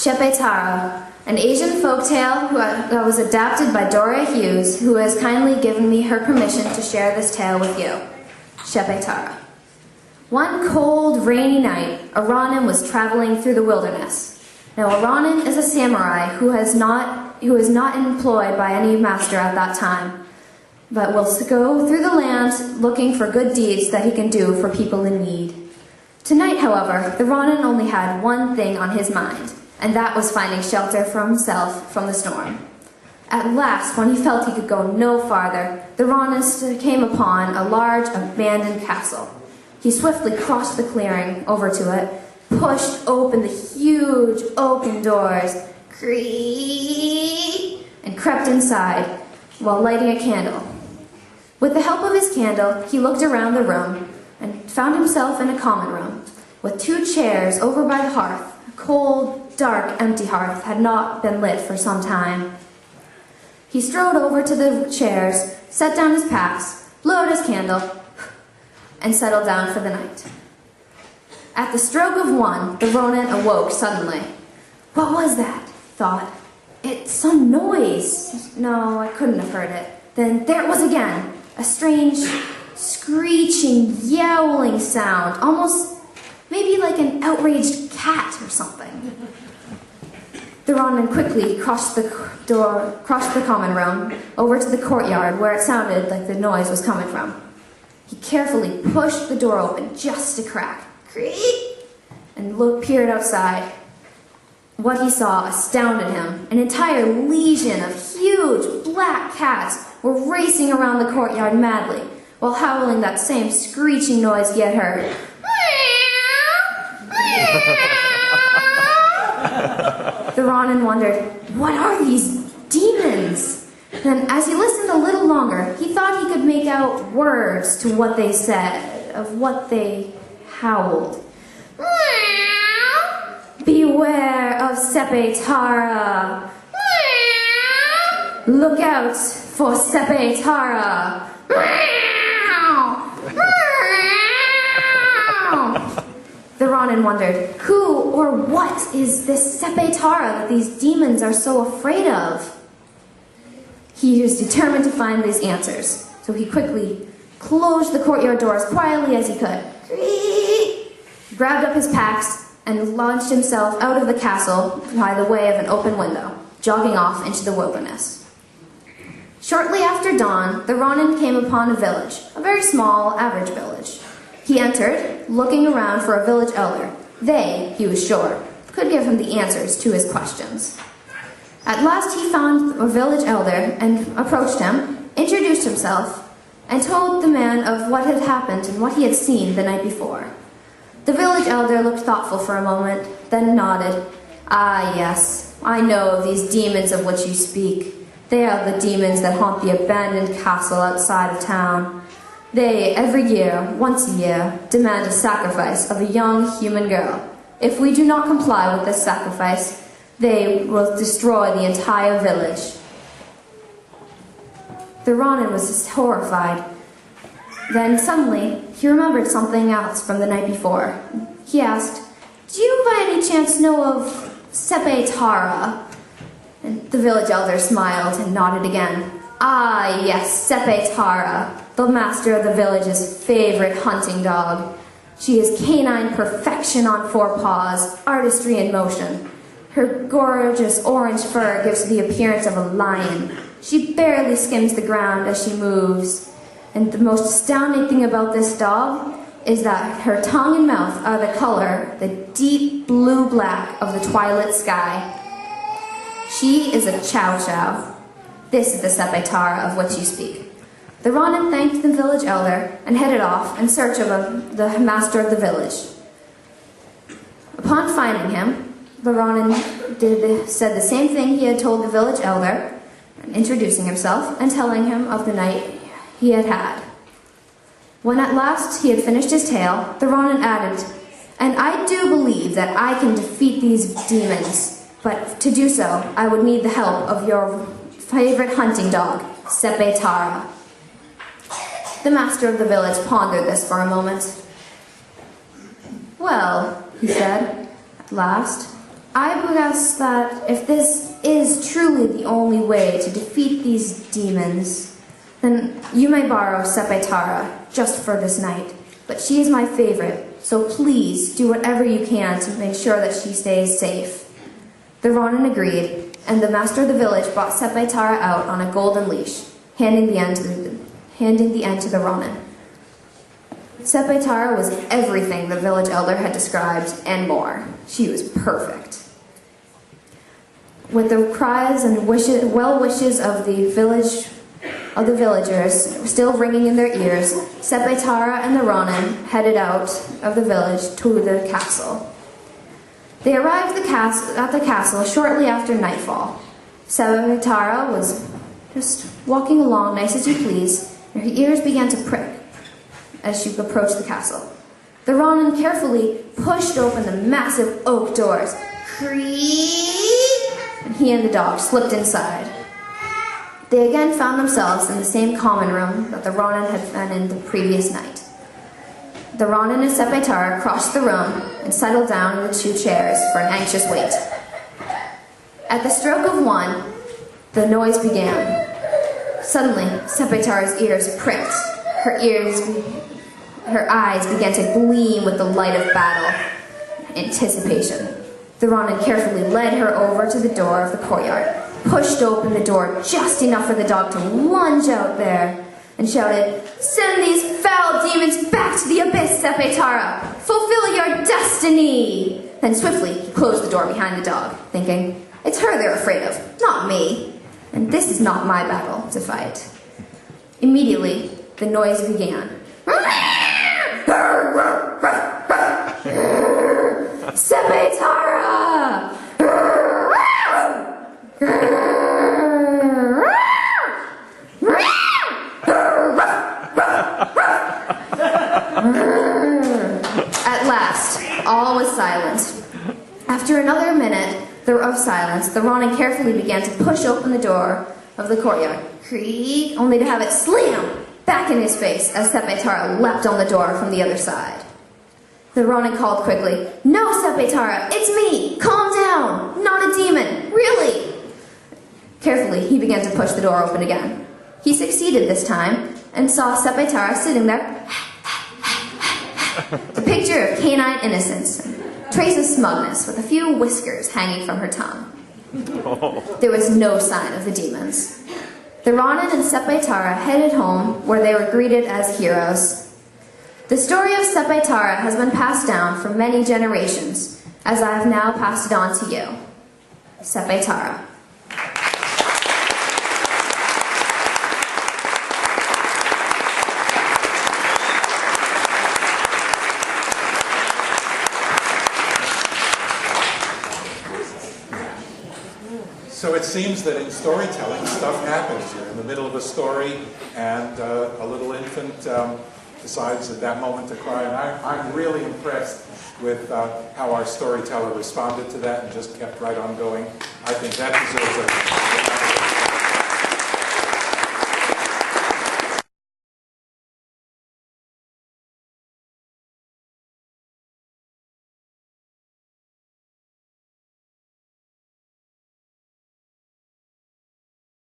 Shippeitara, an Asian folktale that was adapted by Doria Hughes, who has kindly given me her permission to share this tale with you. Shippeitara. One cold, rainy night, a Ronin was traveling through the wilderness. Now, a Ronin is a samurai who is not employed by any master at that time, but will go through the land looking for good deeds that he can do for people in need. Tonight, however, the Ronin only had one thing on his mind, and that was finding shelter for himself from the storm. At last, when he felt he could go no farther, the Ronin came upon a large, abandoned castle. He swiftly crossed the clearing over to it, pushed open the huge oaken doors, and crept inside while lighting a candle. With the help of his candle, he looked around the room and found himself in a common room with two chairs over by the hearth. A cold, dark, empty hearth had not been lit for some time. He strode over to the chairs, set down his packs, blew out his candle, and settled down for the night. At the stroke of one, the Ronin awoke suddenly. What was that? Thought. It's some noise. No, I couldn't have heard it. Then there it was again. A strange, screeching, yowling sound, almost maybe like an outraged cat or something. The Ronin quickly crossed the common room, over to the courtyard where it sounded like the noise was coming from. He carefully pushed the door open just a crack, and peered outside. What he saw astounded him. An entire legion of huge black cats were racing around the courtyard madly, while howling that same screeching noise he had heard. The Ronin wondered, what are these demons? Then, as he listened a little longer, he thought he could make out words to what they said, of what they howled. Beware of Shippeitara. Look out for Shippeitara. The Ronin wondered, who or what is this Shippeitara that these demons are so afraid of? He was determined to find these answers, so he quickly closed the courtyard doors quietly as he could, grabbed up his packs, and launched himself out of the castle by the way of an open window, jogging off into the wilderness. Shortly after dawn, the Ronin came upon a village, a very small, average village. He entered, looking around for a village elder. They, he was sure, could give him the answers to his questions. At last he found a village elder and approached him, introduced himself, and told the man of what had happened and what he had seen the night before. The village elder looked thoughtful for a moment, then nodded. Ah, yes, I know these demons of which you speak. They are the demons that haunt the abandoned castle outside of town. They, every year, once a year, demand a sacrifice of a young human girl. If we do not comply with this sacrifice, they will destroy the entire village. The Ronin was horrified. Then suddenly, he remembered something else from the night before. He asked, do you by any chance know of Shippeitara? And the village elder smiled and nodded again. Ah, yes, Shippeitara, the master of the village's favorite hunting dog. She is canine perfection on four paws, artistry in motion. Her gorgeous orange fur gives the appearance of a lion. She barely skims the ground as she moves. And the most astounding thing about this dog is that her tongue and mouth are the color, the deep blue-black of the twilight sky. She is a chow chow. This is the Shippeitara of which you speak. The Ronin thanked the village elder and headed off in search of the master of the village. Upon finding him, the Ronin said the same thing he had told the village elder, introducing himself and telling him of the night he had had. When at last he had finished his tale, the Ronin added, and I do believe that I can defeat these demons, but to do so, I would need the help of your favorite hunting dog, Shippeitara. The master of the village pondered this for a moment. Well, he said, at last, I guess that if this is truly the only way to defeat these demons, then you may borrow Shippeitara just for this night. But she is my favorite, so please do whatever you can to make sure that she stays safe. The Ronin agreed, and the master of the village brought Shippeitara out on a golden leash, handing the end to the Ronin. Shippeitara was everything the village elder had described and more. She was perfect. With the cries and well wishes of the villagers still ringing in their ears, Shippeitara and the Ronin headed out of the village to the castle. They arrived at the castle shortly after nightfall. Shippeitara was just walking along nice as you please, and her ears began to prick as she approached the castle. The Ronin carefully pushed open the massive oak doors. Creak! And he and the dog slipped inside. They again found themselves in the same common room that the Ronin had been in the previous night. The Ronin and Shippeitara crossed the room and settled down in the 2 chairs for an anxious wait. At the stroke of 1, the noise began. Suddenly, Shippeitara's ears pricked. Her eyes began to gleam with the light of battle. Anticipation. The Ronin carefully led her over to the door of the courtyard, pushed open the door just enough for the dog to lunge out there, and shouted, "Send these foul demons back to the abyss, Shippeitara! Fulfill your destiny!" Then swiftly he closed the door behind the dog, thinking, "It's her they're afraid of, not me. And this is not my battle to fight." Immediately, the noise began. Shippeitara! At last, all was silent. After another minute of silence, the Ronin carefully began to push open the door of the courtyard, creak, only to have it slam back in his face as Shippeitara leapt on the door from the other side. The Ronin called quickly, "No, Shippeitara, it's me! Calm down! Not a demon! Really!" Carefully, he began to push the door open again. He succeeded this time, and saw Shippeitara sitting there, a picture of canine innocence, and trace of smugness, with a few whiskers hanging from her tongue. There was no sign of the demons. The Ronin and Shippeitara headed home, where they were greeted as heroes. The story of Shippeitara has been passed down for many generations, as I have now passed it on to you. Shippeitara. So it seems that in storytelling, stuff happens. You're in the middle of a story, and a little infant decides at that moment to cry. And I'm really impressed with how our storyteller responded to that and just kept right on going. I think that deserves a